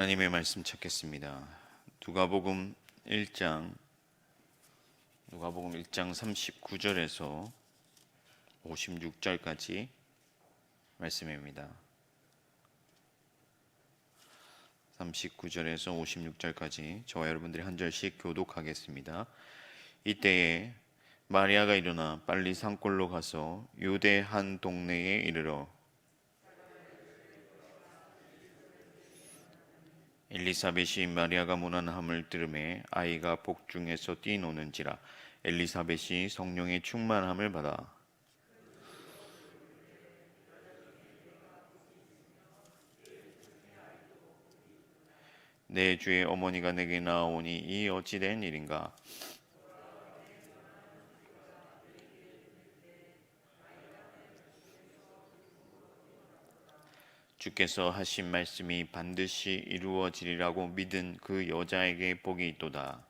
하나님의 말씀 찾겠습니다. 누가복음 1장 39절에서 56절까지 말씀입니다. 39절에서 56절까지 저와 여러분들이 한 절씩 교독하겠습니다. 이때에 마리아가 일어나 빨리 산골로 가서 유대 한 동네에 이르러 엘리사벳이 마리아가 문안함을 들으매 아이가 복중에서 뛰노는지라. 엘리사벳이 성령의 충만함을 받아 내 주의 어머니가 내게 나오니 이 어찌된 일인가. 주께서 하신 말씀이 반드시 이루어지리라고 믿은 그 여자에게 복이 있도다.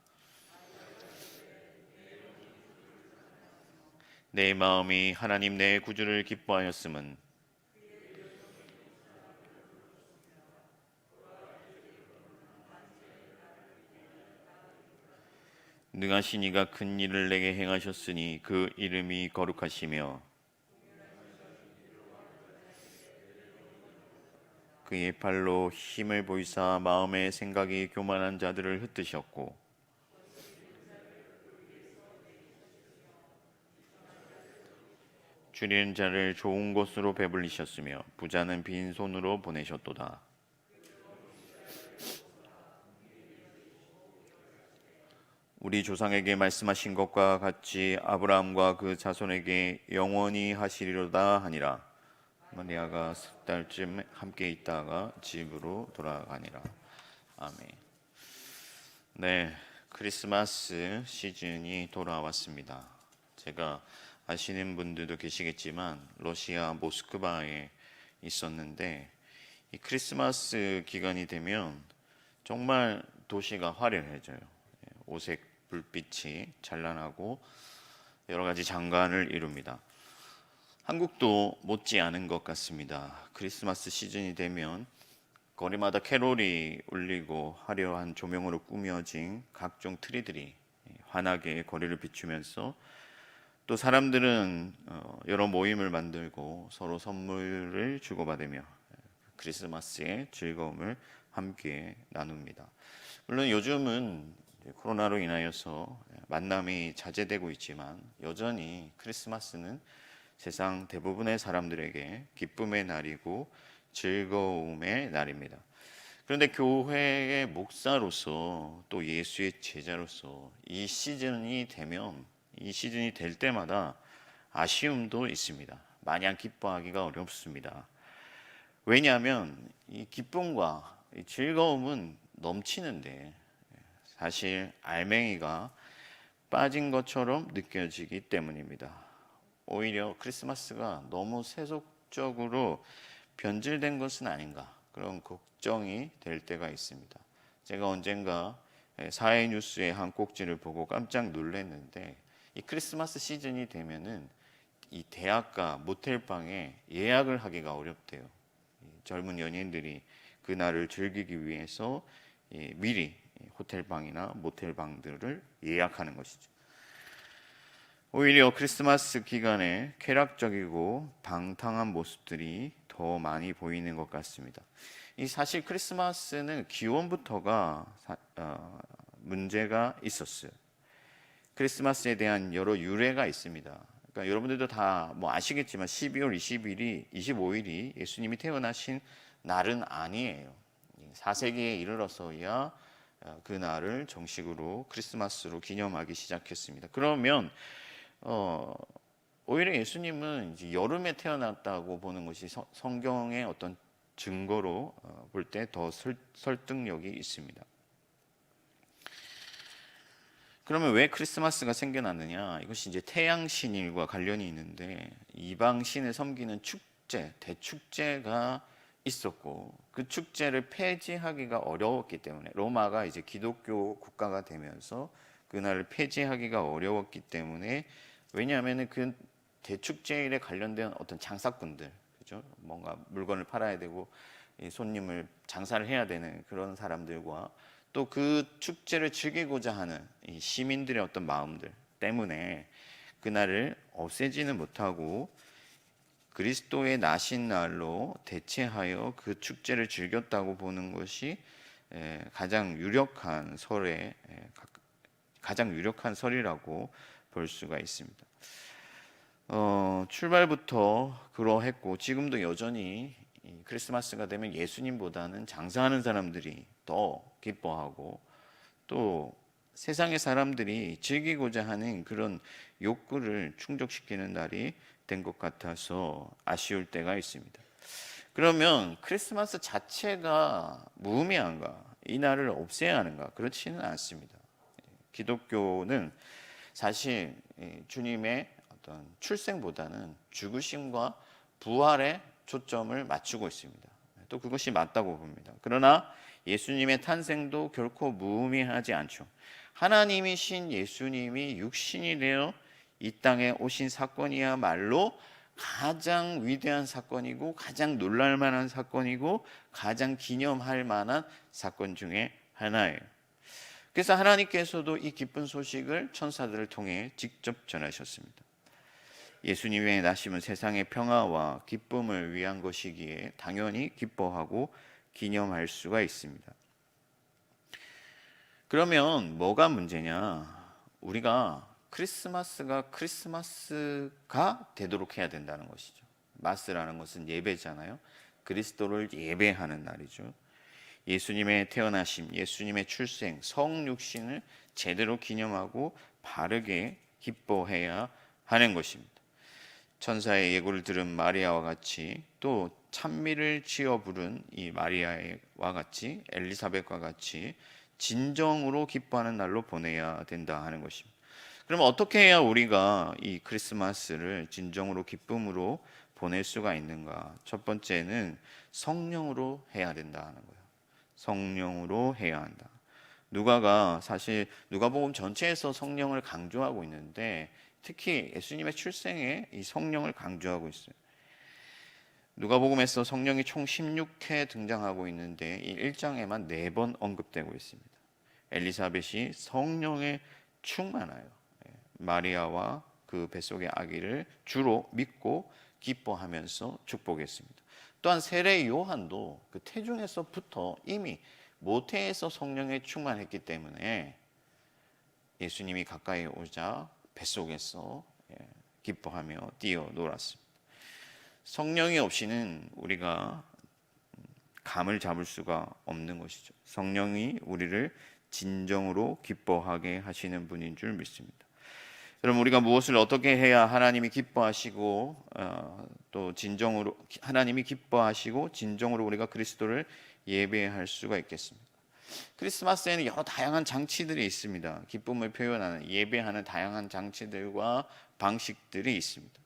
내 마음이 하나님 내 구주를 기뻐하였음은 능하신 이가 큰 일을 내게 행하셨으니 그 이름이 거룩하시며 그의 팔로 힘을 보이사 마음의 생각이 교만한 자들을 흩으셨고 줄이는 자를 좋은 곳으로 배불리셨으며 부자는 빈손으로 보내셨도다. 우리 조상에게 말씀하신 것과 같이 아브라함과 그 자손에게 영원히 하시리로다 하니라. 마리아가 석 달쯤 함께 있다가 집으로 돌아가니라. 아멘. 네, 크리스마스 시즌이 돌아왔습니다. 제가 아시는 분들도 계시겠지만 러시아 모스크바에 있었는데 이 크리스마스 기간이 되면 정말 도시가 화려해져요. 오색 불빛이 찬란하고 여러 가지 장관을 이룹니다. 한국도 못지않은 것 같습니다. 크리스마스 시즌이 되면 거리마다 캐롤이 울리고 화려한 조명으로 꾸며진 각종 트리들이 환하게 거리를 비추면서 또 사람들은 여러 모임을 만들고 서로 선물을 주고받으며 크리스마스의 즐거움을 함께 나눕니다. 물론 요즘은 코로나로 인하여서 만남이 자제되고 있지만 여전히 크리스마스는 세상 대부분의 사람들에게 기쁨의 날이고 즐거움의 날입니다. 그런데 교회의 목사로서 또 예수의 제자로서 이 시즌이 될 때마다 아쉬움도 있습니다. 마냥 기뻐하기가 어렵습니다. 왜냐하면 이 기쁨과 이 즐거움은 넘치는데 사실 알맹이가 빠진 것처럼 느껴지기 때문입니다. 오히려 크리스마스가 너무 세속적으로 변질된 것은 아닌가 그런 걱정이 될 때가 있습니다. 제가 언젠가 사회 뉴스의 한 꼭지를 보고 깜짝 놀랐는데 이 크리스마스 시즌이 되면은 이 대학가 모텔방에 예약을 하기가 어렵대요. 젊은 연인들이 그날을 즐기기 위해서 미리 호텔방이나 모텔방들을 예약하는 것이죠. 오히려 크리스마스 기간에 쾌락적이고 방탕한 모습들이 더 많이 보이는 것 같습니다. 사실 크리스마스는 기원부터가 문제가 있었어요. 크리스마스에 대한 여러 유래가 있습니다. 그러니까 여러분들도 다 아시겠지만 12월 25일이 예수님이 태어나신 날은 아니에요. 4세기에 이르러서야 그 날을 정식으로 크리스마스로 기념하기 시작했습니다. 그러면 오히려 예수님은 이제 여름에 태어났다고 보는 것이 성경의 어떤 증거로 볼 때 더 설득력이 있습니다. 그러면 왜 크리스마스가 생겨났느냐? 이것이 이제 태양신일과 관련이 있는데 이방신을 섬기는 축제, 대축제가 있었고 그 축제를 폐지하기가 어려웠기 때문에 로마가 이제 기독교 국가가 되면서 그날을 폐지하기가 어려웠기 때문에 왜냐하면 그 대축제일에 관련된 어떤 장사꾼들, 그죠? 뭔가 물건을 팔아야 되고 이 손님을 장사를 해야 되는 그런 사람들과 또 그 축제를 즐기고자 하는 이 시민들의 어떤 마음들 때문에 그날을 없애지는 못하고 그리스도의 나신 날로 대체하여 그 축제를 즐겼다고 보는 것이 가장 유력한 설이라고 볼 수가 있습니다. 출발부터 그러했고 지금도 여전히 크리스마스가 되면 예수님보다는 장사하는 사람들이 더 기뻐하고 또 세상의 사람들이 즐기고자 하는 그런 욕구를 충족시키는 날이 된 것 같아서 아쉬울 때가 있습니다. 그러면 크리스마스 자체가 무의미한가? 이 날을 없애야 하는가? 그렇지는 않습니다. 기독교는 사실 주님의 어떤 출생보다는 죽으심과 부활에 초점을 맞추고 있습니다. 또 그것이 맞다고 봅니다. 그러나 예수님의 탄생도 결코 무의미하지 않죠. 하나님이신 예수님이 육신이 되어 이 땅에 오신 사건이야말로 가장 위대한 사건이고 가장 놀랄 만한 사건이고 가장 기념할 만한 사건 중에 하나예요. 그래서 하나님께서도 이 기쁜 소식을 천사들을 통해 직접 전하셨습니다. 예수님의 나심은 세상의 평화와 기쁨을 위한 것이기에 당연히 기뻐하고 기념할 수가 있습니다. 그러면 뭐가 문제냐? 우리가 크리스마스가 되도록 해야 된다는 것이죠. 마스라는 것은 예배잖아요. 그리스도를 예배하는 날이죠. 예수님의 태어나심, 예수님의 출생, 성육신을 제대로 기념하고 바르게 기뻐해야 하는 것입니다. 천사의 예고를 들은 마리아와 같이 또 찬미를 지어 부른 이 마리아와 같이 엘리사벳과 같이 진정으로 기뻐하는 날로 보내야 된다 하는 것입니다. 그럼 어떻게 해야 우리가 이 크리스마스를 진정으로 기쁨으로 보낼 수가 있는가? 첫 번째는 성령으로 해야 된다 하는 거예요. 성령으로 해야 한다. 사실 누가복음 전체에서 성령을 강조하고 있는데 특히 예수님의 출생에 이 성령을 강조하고 있어요. 누가복음에서 성령이 총 16회 등장하고 있는데 이 1장에만 4번 언급되고 있습니다. 엘리사벳이 성령에 충만하여 마리아와 그 뱃속의 아기를 주로 믿고 기뻐하면서 축복했습니다. 또한 세례 요한도 그 태중에서부터 이미 모태에서 성령에 충만했기 때문에 예수님이 가까이 오자 뱃속에서 기뻐하며 뛰어놀았습니다. 성령이 없이는 우리가 감을 잡을 수가 없는 것이죠. 성령이 우리를 진정으로 기뻐하게 하시는 분인 줄 믿습니다. 여러분, 우리가 무엇을 어떻게 해야 하나님이 기뻐하시고 또 진정으로 하나님이 기뻐하시고 진정으로 우리가 그리스도를 예배할 수가 있겠습니까? 크리스마스에는 여러 다양한 장치들이 있습니다. 기쁨을 표현하는 예배하는 다양한 장치들과 방식들이 있습니다.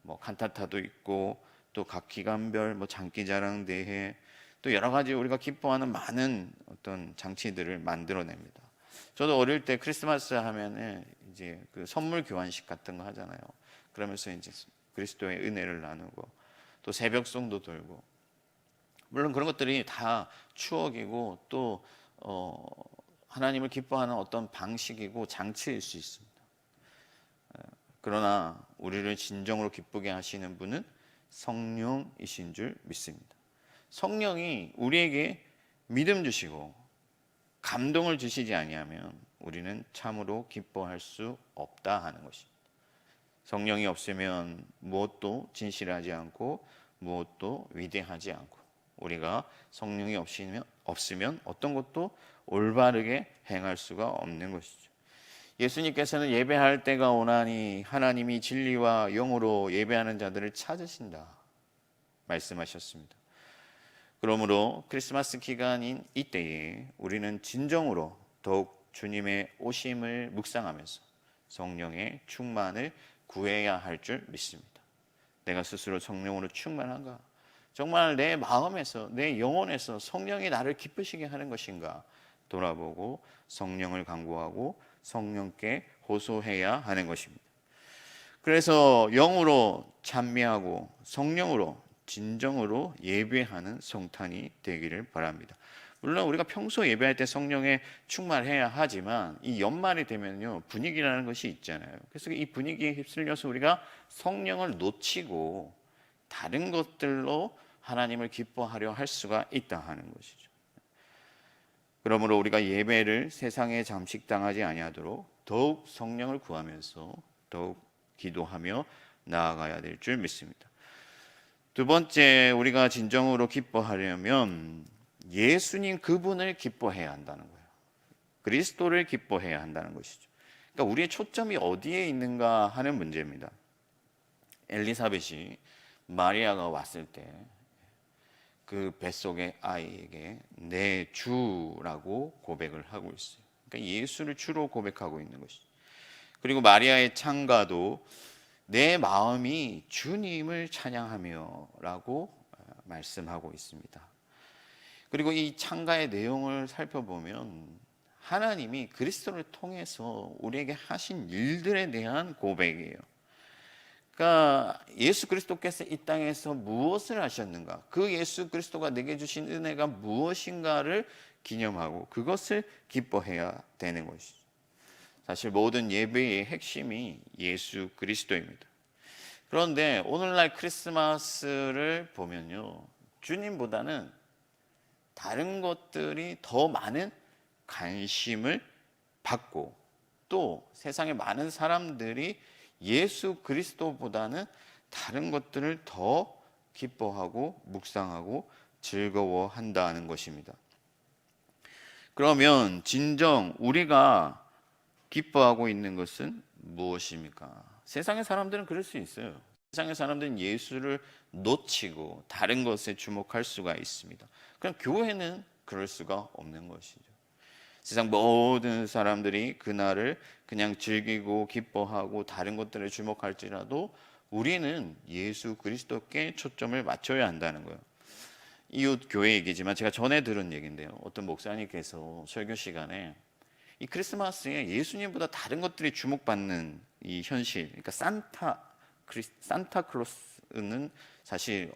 뭐 칸타타도 있고 또 각 기간별 장기자랑 대회 또 여러 가지 우리가 기뻐하는 많은 어떤 장치들을 만들어냅니다. 저도 어릴 때 크리스마스 하면은 이제 그 선물 교환식 같은 거 하잖아요. 그러면서 이제 그리스도의 은혜를 나누고 또 새벽송도 돌고 물론 그런 것들이 다 추억이고 또 하나님을 기뻐하는 어떤 방식이고 장치일 수 있습니다. 그러나 우리를 진정으로 기쁘게 하시는 분은 성령이신 줄 믿습니다. 성령이 우리에게 믿음 주시고 감동을 주시지 아니하면 우리는 참으로 기뻐할 수 없다 하는 것입니다. 성령이 없으면 무엇도 진실하지 않고 무엇도 위대하지 않고 우리가 성령이 없으면 어떤 것도 올바르게 행할 수가 없는 것이죠. 예수님께서는 예배할 때가 오나니 하나님이 진리와 영으로 예배하는 자들을 찾으신다 말씀하셨습니다. 그러므로 크리스마스 기간인 이때에 우리는 진정으로 더욱 주님의 오심을 묵상하면서 성령의 충만을 구해야 할 줄 믿습니다. 내가 스스로 성령으로 충만한가? 정말 내 마음에서 내 영혼에서 성령이 나를 기쁘시게 하는 것인가 돌아보고 성령을 간구하고 성령께 호소해야 하는 것입니다. 그래서 영으로 찬미하고 성령으로 진정으로 예배하는 성탄이 되기를 바랍니다. 물론 우리가 평소 예배할 때 성령에 충만해야 하지만 이 연말이 되면요 분위기라는 것이 있잖아요. 그래서 이 분위기에 휩쓸려서 우리가 성령을 놓치고 다른 것들로 하나님을 기뻐하려 할 수가 있다 하는 것이죠. 그러므로 우리가 예배를 세상에 잠식당하지 아니하도록 더욱 성령을 구하면서 더욱 기도하며 나아가야 될 줄 믿습니다. 두 번째, 우리가 진정으로 기뻐하려면 예수님 그분을 기뻐해야 한다는 거예요. 그리스도를 기뻐해야 한다는 것이죠. 그러니까 우리의 초점이 어디에 있는가 하는 문제입니다. 엘리사벳이 마리아가 왔을 때 그 뱃속의 아이에게 내 주라고 고백을 하고 있어요. 그러니까 예수를 주로 고백하고 있는 것이죠. 그리고 마리아의 창가도 내 마음이 주님을 찬양하며 라고 말씀하고 있습니다. 그리고 이 창가의 내용을 살펴보면 하나님이 그리스도를 통해서 우리에게 하신 일들에 대한 고백이에요. 그러니까 예수 그리스도께서 이 땅에서 무엇을 하셨는가, 그 예수 그리스도가 내게 주신 은혜가 무엇인가를 기념하고 그것을 기뻐해야 되는 것이죠. 사실 모든 예배의 핵심이 예수 그리스도입니다. 그런데 오늘날 크리스마스를 보면요, 주님보다는 다른 것들이 더 많은 관심을 받고 또 세상의 많은 사람들이 예수 그리스도보다는 다른 것들을 더 기뻐하고 묵상하고 즐거워한다는 것입니다. 그러면 진정 우리가 기뻐하고 있는 것은 무엇입니까? 세상의 사람들은 그럴 수 있어요. 세상의 사람들은 예수를 놓치고 다른 것에 주목할 수가 있습니다. 그럼 교회는 그럴 수가 없는 것이죠. 세상 모든 사람들이 그날을 그냥 즐기고 기뻐하고 다른 것들에 주목할지라도 우리는 예수 그리스도께 초점을 맞춰야 한다는 거예요. 이웃 교회 얘기지만 제가 전에 들은 얘기인데요. 어떤 목사님께서 설교 시간에 이 크리스마스에 예수님보다 다른 것들이 주목받는 이 현실, 그러니까 산타클로스는 사실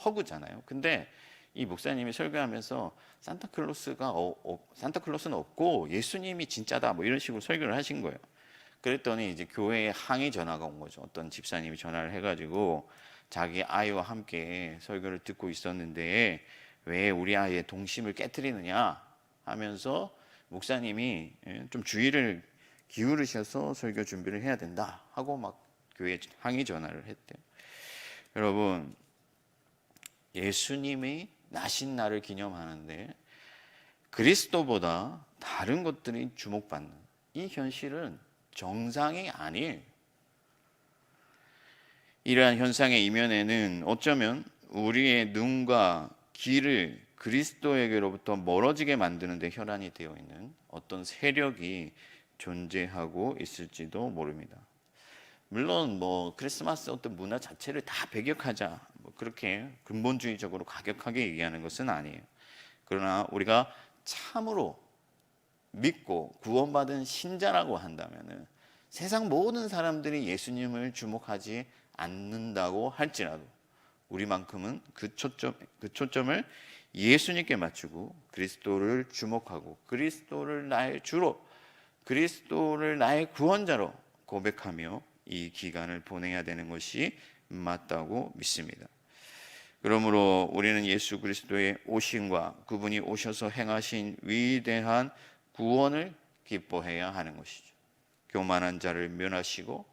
허구잖아요. 근데 이 목사님이 설교하면서 산타클로스는 없고 예수님이 진짜다 뭐 이런 식으로 설교를 하신 거예요. 그랬더니 이제 교회에 항의 전화가 온 거죠. 어떤 집사님이 전화를 해가지고 자기 아이와 함께 설교를 듣고 있었는데 왜 우리 아이의 동심을 깨트리느냐 하면서 목사님이 좀 주의를 기울이셔서 설교 준비를 해야 된다 하고 막 교회에 항의 전화를 했대요. 여러분, 예수님이 나신 날을 기념하는데 그리스도보다 다른 것들이 주목받는 이 현실은 정상이 아니에요. 이러한 현상의 이면에는 어쩌면 우리의 눈과 귀를 그리스도에게로부터 멀어지게 만드는 데 혈안이 되어 있는 어떤 세력이 존재하고 있을지도 모릅니다. 물론 뭐 크리스마스 어떤 문화 자체를 다 배격하자 뭐 그렇게 근본주의적으로 가격하게 얘기하는 것은 아니에요. 그러나 우리가 참으로 믿고 구원받은 신자라고 한다면은 세상 모든 사람들이 예수님을 주목하지 않는다고 할지라도 우리만큼은 그 초점을 예수님께 맞추고 그리스도를 주목하고 그리스도를 나의 주로, 그리스도를 나의 구원자로 고백하며 이 기간을 보내야 되는 것이 맞다고 믿습니다. 그러므로 우리는 예수 그리스도의 오심과 그분이 오셔서 행하신 위대한 구원을 기뻐해야 하는 것이죠. 교만한 자를 멸하시고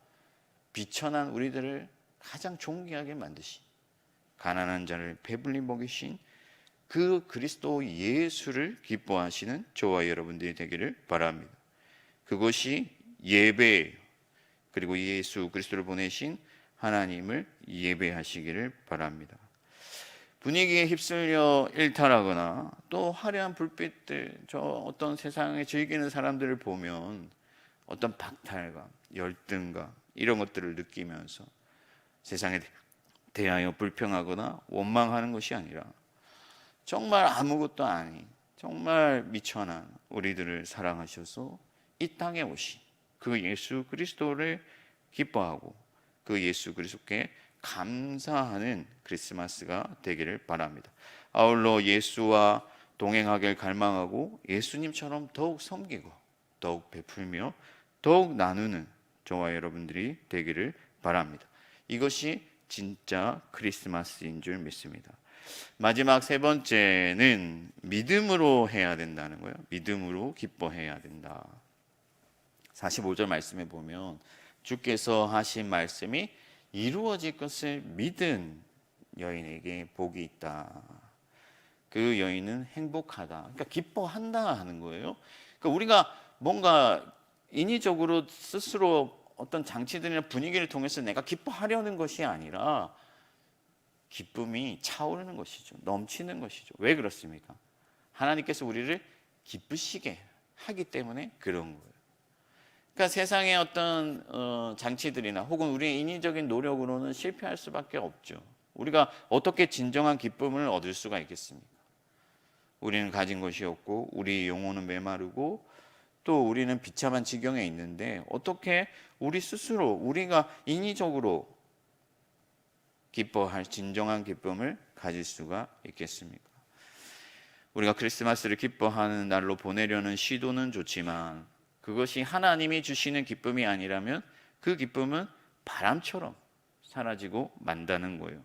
비천한 우리들을 가장 존귀하게 만드신, 가난한 자를 배불리 먹이신 그 그리스도 예수를 기뻐하시는 저와 여러분들이 되기를 바랍니다. 그것이 예배예요. 그리고 예수 그리스도를 보내신 하나님을 예배하시기를 바랍니다. 분위기에 휩쓸려 일탈하거나 또 화려한 불빛들, 저 어떤 세상에 즐기는 사람들을 보면 어떤 박탈감, 열등감 이런 것들을 느끼면서 세상에 대하여 불평하거나 원망하는 것이 아니라 정말 아무것도 아닌 정말 미천한 우리들을 사랑하셔서 이 땅에 오신 그 예수 그리스도를 기뻐하고 그 예수 그리스도께 감사하는 크리스마스가 되기를 바랍니다. 아울러 예수와 동행하길 갈망하고 예수님처럼 더욱 섬기고 더욱 베풀며 더욱 나누는 저와 여러분들이 되기를 바랍니다. 이것이 진짜 크리스마스인 줄 믿습니다. 마지막 세 번째는 믿음으로 해야 된다는 거예요. 믿음으로 기뻐해야 된다. 45절 말씀에 보면 주께서 하신 말씀이 이루어질 것을 믿은 여인에게 복이 있다. 그 여인은 행복하다. 그러니까 기뻐한다 하는 거예요. 그러니까 우리가 뭔가 인위적으로 스스로 어떤 장치들이나 분위기를 통해서 내가 기뻐하려는 것이 아니라 기쁨이 차오르는 것이죠. 넘치는 것이죠. 왜 그렇습니까? 하나님께서 우리를 기쁘시게 하기 때문에 그런 거예요. 그러니까 세상의 어떤 장치들이나 혹은 우리의 인위적인 노력으로는 실패할 수밖에 없죠. 우리가 어떻게 진정한 기쁨을 얻을 수가 있겠습니까? 우리는 가진 것이 없고 우리 영혼은 메마르고 또 우리는 비참한 지경에 있는데 어떻게 우리 스스로 우리가 인위적으로 기뻐할 진정한 기쁨을 가질 수가 있겠습니까? 우리가 크리스마스를 기뻐하는 날로 보내려는 시도는 좋지만 그것이 하나님이 주시는 기쁨이 아니라면 그 기쁨은 바람처럼 사라지고 만다는 거예요.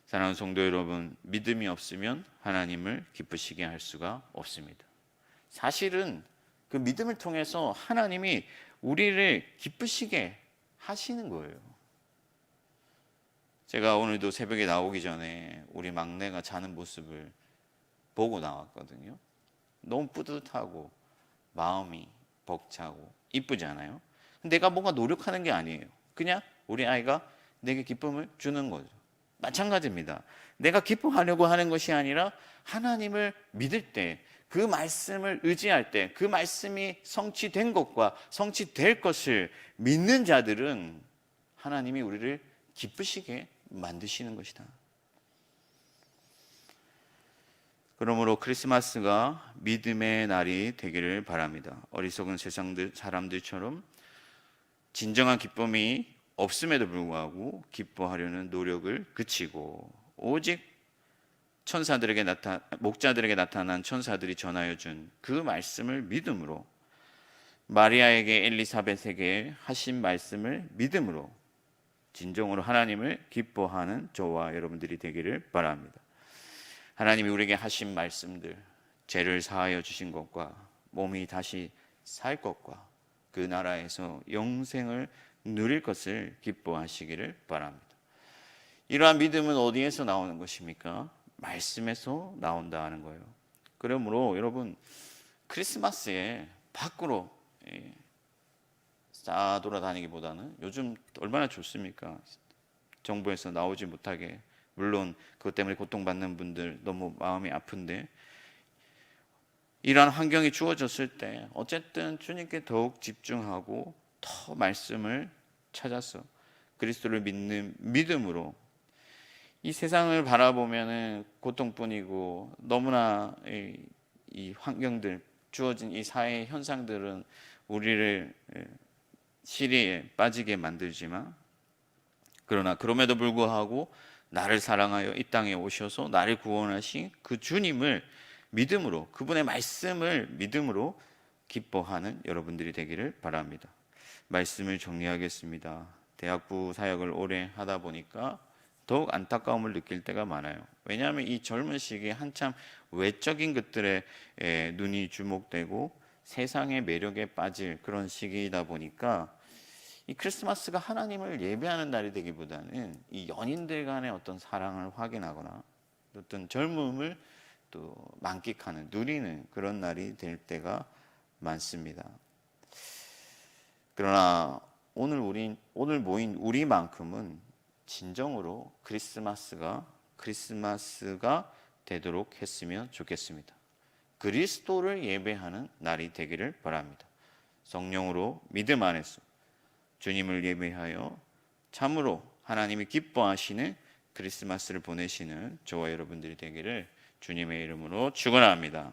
사랑하는 성도 여러분, 믿음이 없으면 하나님을 기쁘시게 할 수가 없습니다. 사실은 그 믿음을 통해서 하나님이 우리를 기쁘시게 하시는 거예요. 제가 오늘도 새벽에 나오기 전에 우리 막내가 자는 모습을 보고 나왔거든요. 너무 뿌듯하고 마음이 벅차고 이쁘잖아요. 내가 뭔가 노력하는 게 아니에요. 그냥 우리 아이가 내게 기쁨을 주는 거죠. 마찬가지입니다. 내가 기뻐하려고 하는 것이 아니라 하나님을 믿을 때, 그 말씀을 의지할 때, 그 말씀이 성취된 것과 성취될 것을 믿는 자들은 하나님이 우리를 기쁘시게 만드시는 것이다. 그러므로 크리스마스가 믿음의 날이 되기를 바랍니다. 어리석은 세상 사람들처럼 진정한 기쁨이 없음에도 불구하고 기뻐하려는 노력을 그치고 오직 목자들에게 나타난 천사들이 전하여 준 그 말씀을 믿음으로 마리아에게 엘리사벳에게 하신 말씀을 믿음으로 진정으로 하나님을 기뻐하는 저와 여러분들이 되기를 바랍니다. 하나님이 우리에게 하신 말씀들, 죄를 사하여 주신 것과 몸이 다시 살 것과 그 나라에서 영생을 누릴 것을 기뻐하시기를 바랍니다. 이러한 믿음은 어디에서 나오는 것입니까? 말씀에서 나온다 하는 거예요. 그러므로 여러분 크리스마스에 밖으로 싸 돌아다니기보다는 요즘 얼마나 좋습니까? 정부에서 나오지 못하게, 물론 그것 때문에 고통받는 분들 너무 마음이 아픈데 이러한 환경이 주어졌을 때 어쨌든 주님께 더욱 집중하고 더 말씀을 찾아서 그리스도를 믿는 믿음으로 이 세상을 바라보면은 고통뿐이고 너무나 이 환경들 주어진 이 사회 현상들은 우리를 시리에 빠지게 만들지만 그러나 그럼에도 불구하고 나를 사랑하여 이 땅에 오셔서 나를 구원하신 그 주님을 믿음으로, 그분의 말씀을 믿음으로 기뻐하는 여러분들이 되기를 바랍니다. 말씀을 정리하겠습니다. 대학부 사역을 오래 하다 보니까 더욱 안타까움을 느낄 때가 많아요. 왜냐하면 이 젊은 시기에 한참 외적인 것들에 눈이 주목되고 세상의 매력에 빠질 그런 시기이다 보니까 이 크리스마스가 하나님을 예배하는 날이 되기보다는 이 연인들 간의 어떤 사랑을 확인하거나 어떤 젊음을 또 만끽하는, 누리는 그런 날이 될 때가 많습니다. 그러나 오늘 모인 우리만큼은 진정으로 크리스마스가 되도록 했으면 좋겠습니다. 그리스도를 예배하는 날이 되기를 바랍니다. 성령으로 믿음 안에서 주님을 예배하여 참으로 하나님이 기뻐하시는 크리스마스를 보내시는 저와 여러분들이 되기를 주님의 이름으로 축원합니다.